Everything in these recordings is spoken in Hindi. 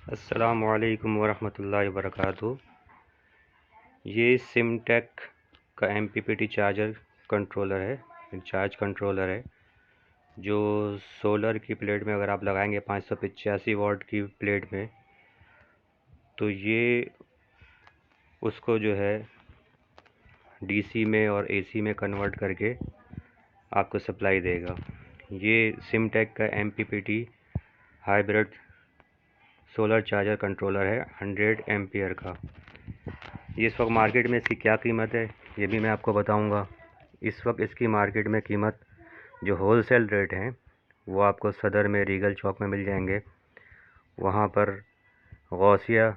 अस्सलामुअलैकुम वरहमतुल्लाहि वबरकातुहू। ये सिमटेक का एमपीपीटी चार्जर कंट्रोलर है, चार्ज कंट्रोलर है, जो सोलर की प्लेट में अगर आप लगाएंगे 585 वाट की प्लेट में, तो ये उसको जो है डीसी में और एसी में कन्वर्ट करके आपको सप्लाई देगा। ये सिमटेक का MPPT hybrid solar charger controller है 100 एम्पियर का। ये इस वक्त मार्केट में इसकी क्या कीमत है ये भी मैं आपको बताऊंगा। इस वक्त इसकी मार्केट में कीमत जो होलसेल रेट हैं वो आपको सदर में रीगल चौक में मिल जाएंगे। वहाँ पर गौसिया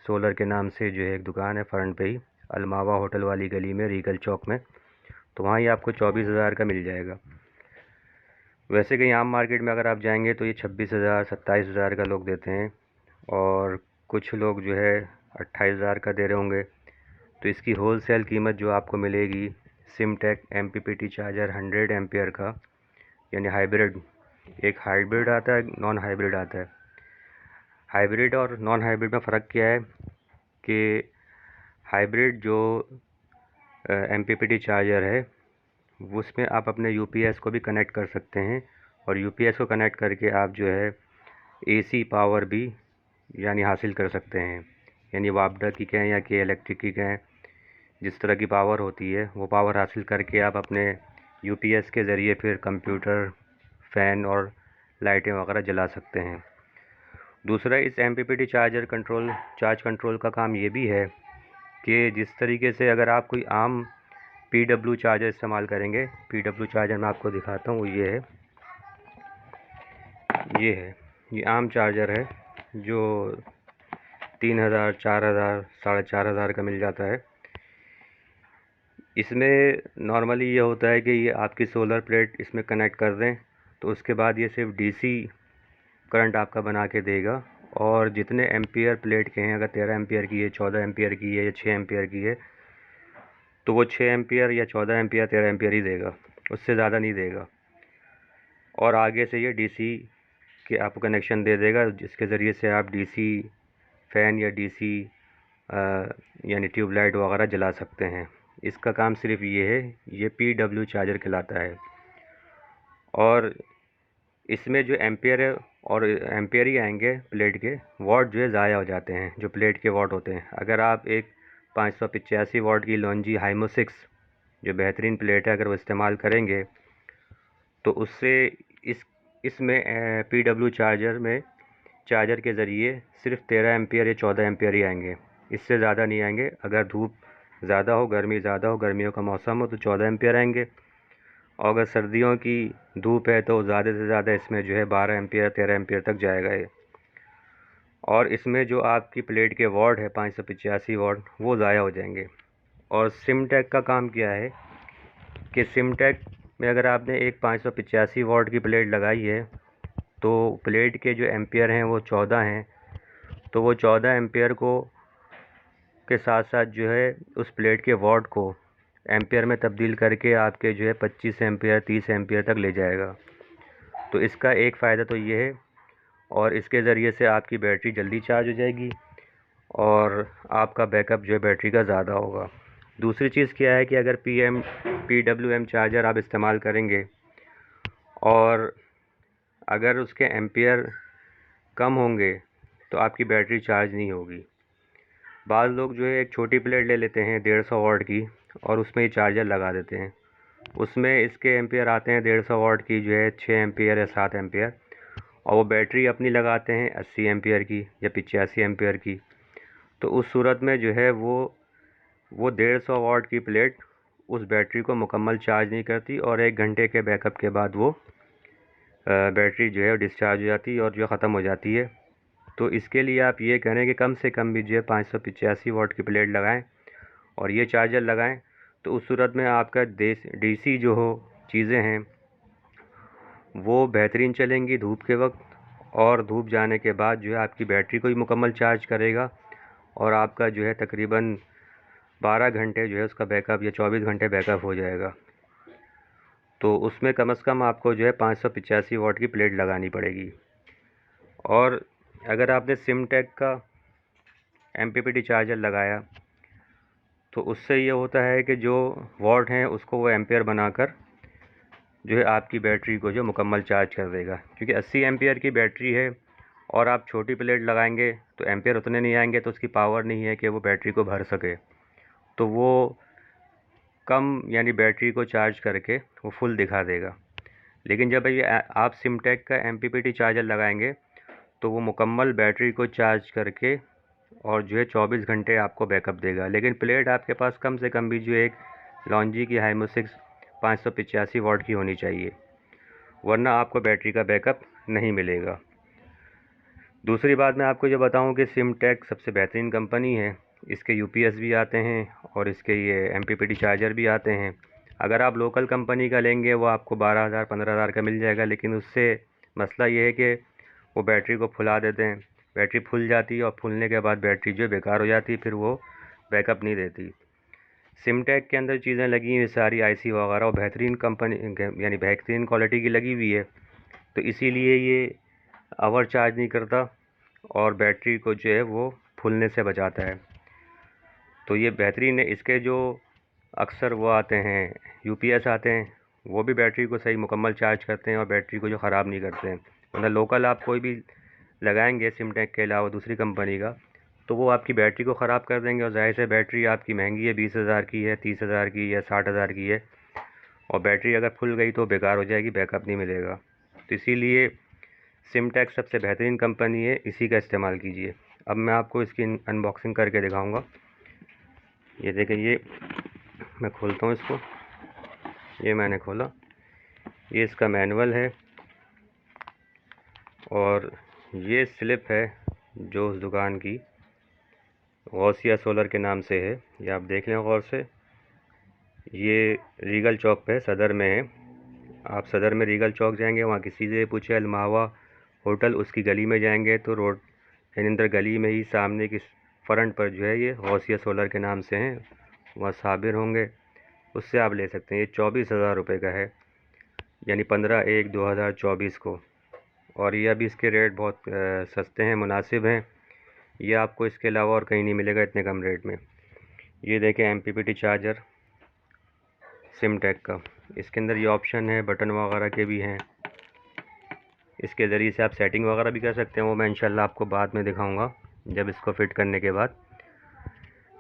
सोलर के नाम से जो है एक दुकान है फ्रंट पे ही, अलमावा होटल वाली गली में रीगल चौक में, तो वहाँ ही आपको 24,000 का मिल जाएगा। वैसे कहीं आम मार्केट में अगर आप जाएंगे तो ये 26,000 27,000 का लोग देते हैं, और कुछ लोग जो है 28,000 का दे रहे होंगे। तो इसकी होलसेल कीमत जो आपको मिलेगी सिमटेक एमपीपीटी चार्जर 100 एम्पियर का, यानी हाइब्रिड, एक हाइब्रिड आता है, नॉन हाइब्रिड आता है। हाइब्रिड और नॉन हाइब्रिड में फ़र्क क्या है कि हाइब्रिड जो एमपीपीटी चार्जर है उसमें आप अपने यूपीएस को भी कनेक्ट कर सकते हैं, और यूपीएस को कनेक्ट करके आप जो है एसी पावर भी यानी हासिल कर सकते हैं। यानी वापडा की कहें या के इलेक्ट्रिक की कहें, जिस तरह की पावर होती है वो पावर हासिल करके आप अपने यूपीएस के ज़रिए फिर कंप्यूटर, फ़ैन और लाइटें वगैरह जला सकते हैं। दूसरा, इस एमपीपीटी चार्ज कंट्रोल का काम ये भी है कि जिस तरीके से अगर आप कोई आम पीडब्ल्यू चार्जर इस्तेमाल करेंगे, पीडब्ल्यू चार्जर मैं आपको दिखाता हूँ, ये है, ये आम चार्जर है जो 3,000, 4,000, 4,500 का मिल जाता है। इसमें नॉर्मली ये होता है कि ये आपकी सोलर प्लेट इसमें कनेक्ट कर दें तो उसके बाद ये सिर्फ डीसी करंट आपका बना के देगा, और जितने एम्पियर प्लेट के हैं, अगर 13 एम्पियर की है, 14 एम्पियर की है या 6 एम्पियर की है, तो वो 6 एम्पियर या 14 एम्पियर 13 एम्पियर ही देगा, उससे ज़्यादा नहीं देगा। और आगे से ये डीसी के आपको कनेक्शन दे देगा, जिसके ज़रिए से आप डीसी फ़ैन या डीसी यानी ट्यूबलाइट वगैरह जला सकते हैं। इसका काम सिर्फ ये है, ये पीडब्ल्यू चार्जर कहलाता है। और इसमें जो एम्पियर है, और एम्पियर ही आएंगे, प्लेट के वाट जो है ज़ाया हो जाते हैं, जो प्लेट के वाट होते हैं। अगर आप एक 585 वाट की लॉन्जी हाइमो 6 जो बेहतरीन प्लेट है, अगर वो इस्तेमाल करेंगे तो उससे इसमें पीडब्ल्यू चार्जर में चार्जर के ज़रिए सिर्फ 13 एम्पियर या 14 एम्पियर ही आएंगे, इससे ज़्यादा नहीं आएंगे। अगर धूप ज़्यादा हो, गर्मी ज़्यादा हो, गर्मियों का मौसम हो, तो 14 एम्पियर आएंगे, और अगर सर्दियों की धूप है तो ज़्यादा से ज़्यादा इसमें जो है 12 एम्पियर 13 एम्पियर तक जाएगा ये। और इसमें जो आपकी प्लेट के वाट है 585 वाट, वो ज़ाया हो जाएंगे। और सिमटेक का काम क्या है कि सिमटेक में अगर आपने एक 585 वाट की प्लेट लगाई है तो प्लेट के जो एम्पियर हैं वो 14 हैं, तो वो 14 एम्पियर को के साथ साथ जो है उस प्लेट के वाट को एम्पियर में तब्दील करके आपके जो है 25 एम्पियर 30 एम्पियर तक ले जाएगा। तो इसका एक फ़ायदा तो ये है, और इसके ज़रिए से आपकी बैटरी जल्दी चार्ज हो जाएगी और आपका बैकअप जो है बैटरी का ज़्यादा होगा। दूसरी चीज़ क्या है कि अगर PWM चार्जर आप इस्तेमाल करेंगे और अगर उसके एम्पियर कम होंगे तो आपकी बैटरी चार्ज नहीं होगी। बाज़ लोग जो है एक छोटी प्लेट ले लेते हैं 150 वाट की और उसमें ही चार्जर लगा देते हैं। उसमें इसके एम्पियर आते हैं 150 वाट की जो है 6 एम्पियर या 7 एम्पियर, और वो बैटरी अपनी लगाते हैं 80 एम्पियर की या 85 एम्पियर की। तो उस सूरत में जो है वो 150 वाट की प्लेट उस बैटरी को मुकम्मल चार्ज नहीं करती, और 1 घंटे के बैकअप के बाद वो बैटरी जो है डिस्चार्ज हो जाती है और जो ख़त्म हो जाती है। तो इसके लिए आप ये करें कि कम से कम भी जो है 585 वाट की प्लेट लगाएं और ये चार्जर लगाएं, तो उस सूरत में आपका डीसी जो हो चीज़ें हैं वो बेहतरीन चलेंगी धूप के वक्त, और धूप जाने के बाद जो है आपकी बैटरी को भी मुकम्मल चार्ज करेगा, और आपका जो है तकरीबन 12 घंटे जो है उसका बैकअप या 24 घंटे बैकअप हो जाएगा। तो उसमें कम से कम आपको जो है 585 वाट की प्लेट लगानी पड़ेगी। और अगर आपने सिमटेक का MPPT चार्जर लगाया तो उससे ये होता है कि जो वॉट हैं उसको वो एम्पेयर बनाकर जो है आपकी बैटरी को जो मुकम्मल चार्ज कर देगा, क्योंकि 80 एम्पेयर की बैटरी है और आप छोटी प्लेट लगाएंगे तो एम्पेयर उतने नहीं आएंगे, तो उसकी पावर नहीं है कि वो बैटरी को भर सके, तो वो कम यानी बैटरी को चार्ज करके वो फुल दिखा देगा। लेकिन जब ये आप सिमटेक का MPPT चार्जर लगाएंगे तो वो मुकम्मल बैटरी को चार्ज करके और जो है 24 घंटे आपको बैकअप देगा। लेकिन प्लेट आपके पास कम से कम भी जो एक लॉन्जी की हाइमोसिक्स 585 वाट की होनी चाहिए, वरना आपको बैटरी का बैकअप नहीं मिलेगा। दूसरी बात मैं आपको ये बताऊं कि सिमटेक सबसे बेहतरीन कंपनी है। इसके UPS भी आते हैं और इसके ये MPPT चार्जर भी आते हैं। अगर आप लोकल कंपनी का लेंगे वो आपको 12,000 15,000 का मिल जाएगा, लेकिन उससे मसला ये है कि वो बैटरी को फुला देते हैं, बैटरी फूल जाती है और फूलने के बाद बैटरी जो बेकार हो जाती है, फिर वो बैकअप नहीं देती। सिमटेक के अंदर चीज़ें लगी हुई सारी IC वगैरह और बेहतरीन कंपनी यानी बेहतरीन क्वालिटी की लगी हुई है, तो इसीलिए ये ओवर चार्ज नहीं करता और बैटरी को जो है वो फूलने से बचाता है। तो ये बेहतरीन है। इसके जो अक्सर वो आते हैं UPS आते हैं, वो भी बैटरी को सही मुकम्मल चार्ज करते हैं और बैटरी को जो ख़राब नहीं करते हैं। वरना लोकल आप कोई भी लगाएंगे सिमटेक के अलावा दूसरी कंपनी का, तो वो आपकी बैटरी को ख़राब कर देंगे, और ज़ाहिर से बैटरी आपकी महंगी है, 20,000 की है, 30,000 की है, 60,000 की है, और बैटरी अगर फुल गई तो बेकार हो जाएगी, बैकअप नहीं मिलेगा। तो इसीलिए सिमटेक सबसे बेहतरीन कंपनी है, इसी का इस्तेमाल कीजिए। अब मैं आपको इसकी अनबॉक्सिंग करके दिखाऊंगा। ये देखिए, ये मैं खोलता हूँ इसको। ये मैंने खोला, ये इसका मैनुअल है और ये स्लिप है जो उस दुकान की गौसिया सोलर के नाम से है। ये आप देख लें गौर से। ये रीगल चौक पे सदर में है। आप सदर में रीगल चौक जाएंगे, वहाँ किसी से पूछे अलमावा होटल, उसकी गली में जाएंगे तो रोड अंदर गली में ही सामने की फ्रंट पर जो है ये गौसिया सोलर के नाम से हैं, वहाँ साबिर होंगे, उससे आप ले सकते हैं। ये 24,000 रुपये का है, यानी 15/1/2024 को। और ये अभी इसके रेट बहुत सस्ते हैं, मुनासिब हैं। ये आपको इसके अलावा और कहीं नहीं मिलेगा इतने कम रेट में। ये देखें MPPT चार्जर सिमटेक का। इसके अंदर ये ऑप्शन है, बटन वगैरह के भी हैं। इसके ज़रिए से आप सेटिंग वगैरह भी कर सकते हैं, वो मैं इंशाल्लाह आपको बाद में दिखाऊंगा जब इसको फिट करने के बाद।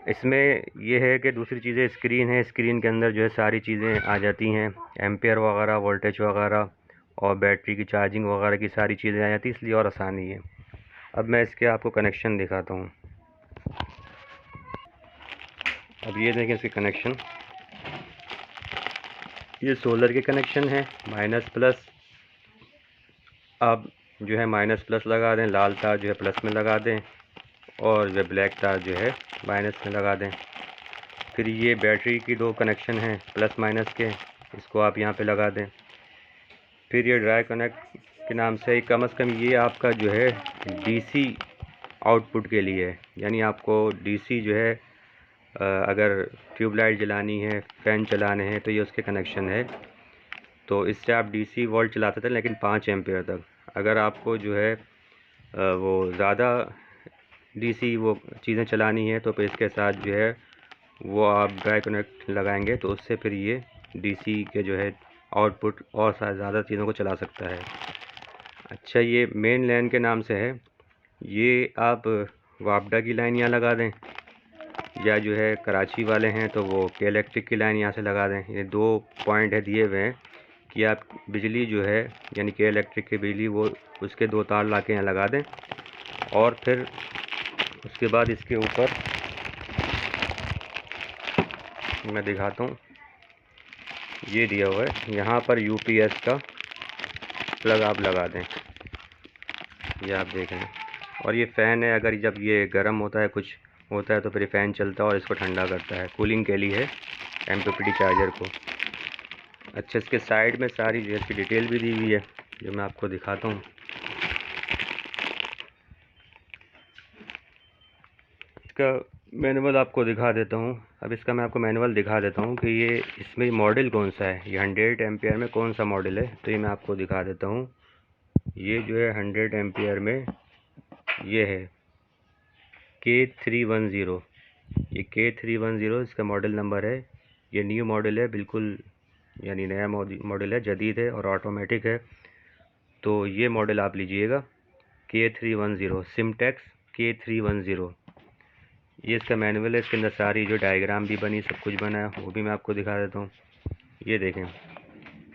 इसमें ये है कि दूसरी चीज़ें स्क्रीन है, स्क्रीन के अंदर जो है सारी चीज़ें आ जाती हैं, एम्पेयर वगैरह, वोल्टेज वगैरह और बैटरी की चार्जिंग वगैरह की सारी चीज़ें आ जाती, इसलिए और आसानी है। अब मैं इसके आपको कनेक्शन दिखाता हूँ। अब ये देखें इसके कनेक्शन, ये सोलर के कनेक्शन है, माइनस प्लस। आप जो है माइनस प्लस लगा दें, लाल तार जो है प्लस में लगा दें, और जो ब्लैक तार जो है माइनस में लगा दें। फिर ये बैटरी की दो कनेक्शन हैं प्लस माइनस के, इसको आप यहाँ पे लगा दें। फिर ये ड्राई कनेक्ट के नाम से कम से कम ये आपका जो है DC आउटपुट के लिए है, यानी आपको DC जो है अगर ट्यूबलाइट जलानी है, फ़ैन चलाने हैं, तो ये उसके कनेक्शन है। तो इससे आप DC वोल्ट चलाते थे, लेकिन 5 एम्पेयर तक। अगर आपको जो है वो ज़्यादा DC वो चीज़ें चलानी है, तो फिर इसके साथ जो है वो आप ड्राई कनेक्ट लगाएंगे, तो उससे फिर ये DC के जो है आउटपुट और ज़्यादा चीज़ों को चला सकता है। अच्छा, ये मेन लाइन के नाम से है, ये आप वापडा की लाइन यहाँ लगा दें, या जो है कराची वाले हैं तो वो के इलेक्ट्रिक की लाइन यहाँ से लगा दें। ये 2 पॉइंट है दिए हुए हैं कि आप बिजली जो है यानी के इलेक्ट्रिक की बिजली वो उसके 2 तार ला के यहाँ लगा दें। और फिर उसके बाद इसके ऊपर मैं दिखाता हूँ, ये दिया हुआ है, यहाँ पर UPS का प्लग आप लगा दें, ये आप देख लें। और ये फ़ैन है, अगर जब ये गर्म होता है कुछ होता है तो फिर फ़ैन चलता है और इसको ठंडा करता है, कूलिंग के लिए है MPPT चार्जर को। अच्छा, इसके साइड में सारी जो इसकी डिटेल भी दी हुई है, जो मैं आपको दिखाता हूँ। इसका मैनुअल आपको दिखा देता हूँ। अब इसका मैं आपको मैनुअल दिखा देता हूँ कि ये इसमें मॉडल कौन सा है, ये 100 एम्पियर में कौन सा मॉडल है, तो ये मैं आपको दिखा देता हूँ। ये जो है 100 एम्पियर में ये है K310, ये K310 इसका मॉडल नंबर है। ये न्यू मॉडल है, बिल्कुल यानी नया मॉडल है, जदीद है और ऑटोमेटिक है। तो ये मॉडल आप लीजिएगा K310 सिमटेक्स K310। ये इसका मैनुअल है, इसके अंदर सारी जो डायग्राम भी बनी, सब कुछ बना है, वो भी मैं आपको दिखा देता हूँ। ये देखें,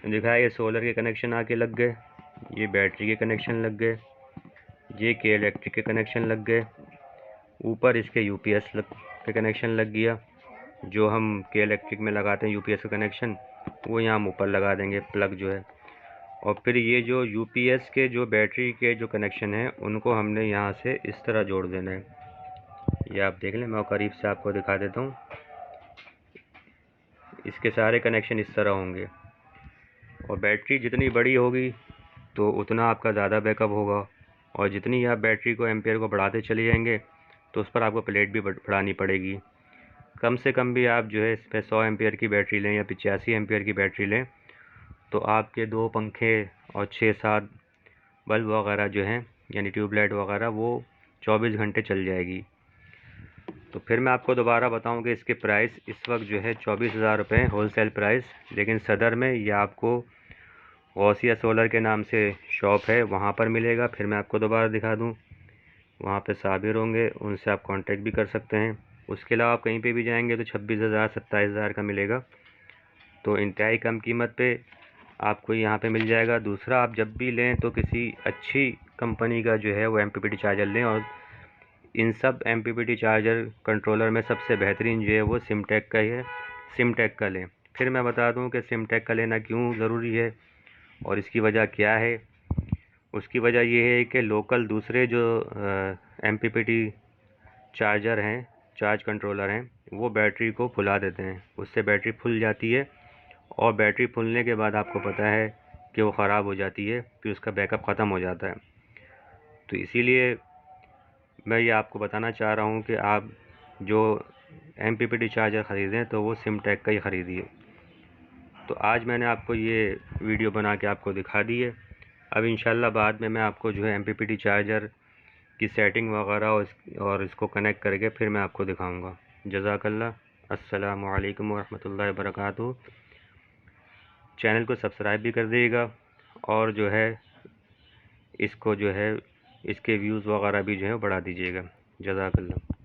दिखा, ये सोलर के कनेक्शन आके लग गए, ये बैटरी के कनेक्शन लग गए, ये के इलेक्ट्रिक के कनेक्शन लग गए, ऊपर इसके यूपीएस के कनेक्शन लग गया। जो हम के इलेक्ट्रिक में लगाते हैं यूपीएस का कनेक्शन, वो यहाँ हम ऊपर लगा देंगे, प्लग जो है। और फिर ये जो यूपीएस के जो बैटरी के जो कनेक्शन हैं, उनको हमने यहाँ से इस तरह जोड़ देना है। ये आप देख लें, मैं करीब से आपको दिखा देता हूँ। इसके सारे कनेक्शन इस तरह होंगे। और बैटरी जितनी बड़ी होगी तो उतना आपका ज़्यादा बैकअप होगा, और जितनी आप बैटरी को एम्पेयर को बढ़ाते चले जाएंगे तो उस पर आपको प्लेट भी बढ़ानी पड़ेगी। कम से कम भी आप जो है इस पर 100 एम्पेयर की बैटरी लें या 85 एम्पेयर की बैटरी लें तो आपके 2 पंखे और 6-7 बल्ब वगैरह जो हैं यानी ट्यूबलाइट वगैरह, वो 24 घंटे चल जाएगी। तो फिर मैं आपको दोबारा बताऊं कि इसके प्राइस इस वक्त जो है 24,000 रुपये होलसेल प्राइस। लेकिन सदर में ये आपको गौसिया सोलर के नाम से शॉप है, वहाँ पर मिलेगा। फिर मैं आपको दोबारा दिखा दूं, वहाँ पे साबिर होंगे, उनसे आप कांटेक्ट भी कर सकते हैं। उसके अलावा आप कहीं पे भी जाएंगे तो 26,000 27,000 का मिलेगा। तो इंतहाई कम कीमत पे आपको यहाँ पे मिल जाएगा। दूसरा, आप जब भी लें तो किसी अच्छी कंपनी का जो है वो MPPT चार्जर लें, और इन सब MPPT चार्जर कंट्रोलर में सबसे बेहतरीन जो है वो सिमटेक का ही है, सिमटेक का लें। फिर मैं बता दूं कि सिमटेक का लेना क्यों ज़रूरी है और इसकी वजह क्या है। उसकी वजह ये है कि लोकल दूसरे जो MPPT चार्जर हैं, चार्ज कंट्रोलर हैं, वो बैटरी को फुला देते हैं, उससे बैटरी फुल जाती है, और बैटरी फुलने के बाद आपको पता है कि वो ख़राब हो जाती है, फिर उसका बैकअप ख़त्म हो जाता है। तो इसीलिए मैं ये आपको बताना चाह रहा हूँ कि आप जो MPPT चार्जर ख़रीदें तो वो सिमटेक का ही ख़रीदिए। तो आज मैंने आपको ये वीडियो बना के आपको दिखा दी है। अब इंशाल्लाह बाद में मैं आपको जो है MPPT चार्जर की सेटिंग वगैरह और इसको कनेक्ट करके फिर मैं आपको दिखाऊंगा। जज़ाकल्लाह। अस्सलामु अलैकुम वरहमतुल्लाहि वबरकातुहू। चैनल को सब्सक्राइब भी कर दीजिएगा, और जो है इसको जो है इसके व्यूज़ वगैरह भी जो है बढ़ा दीजिएगा। जज़ाकल्लाह।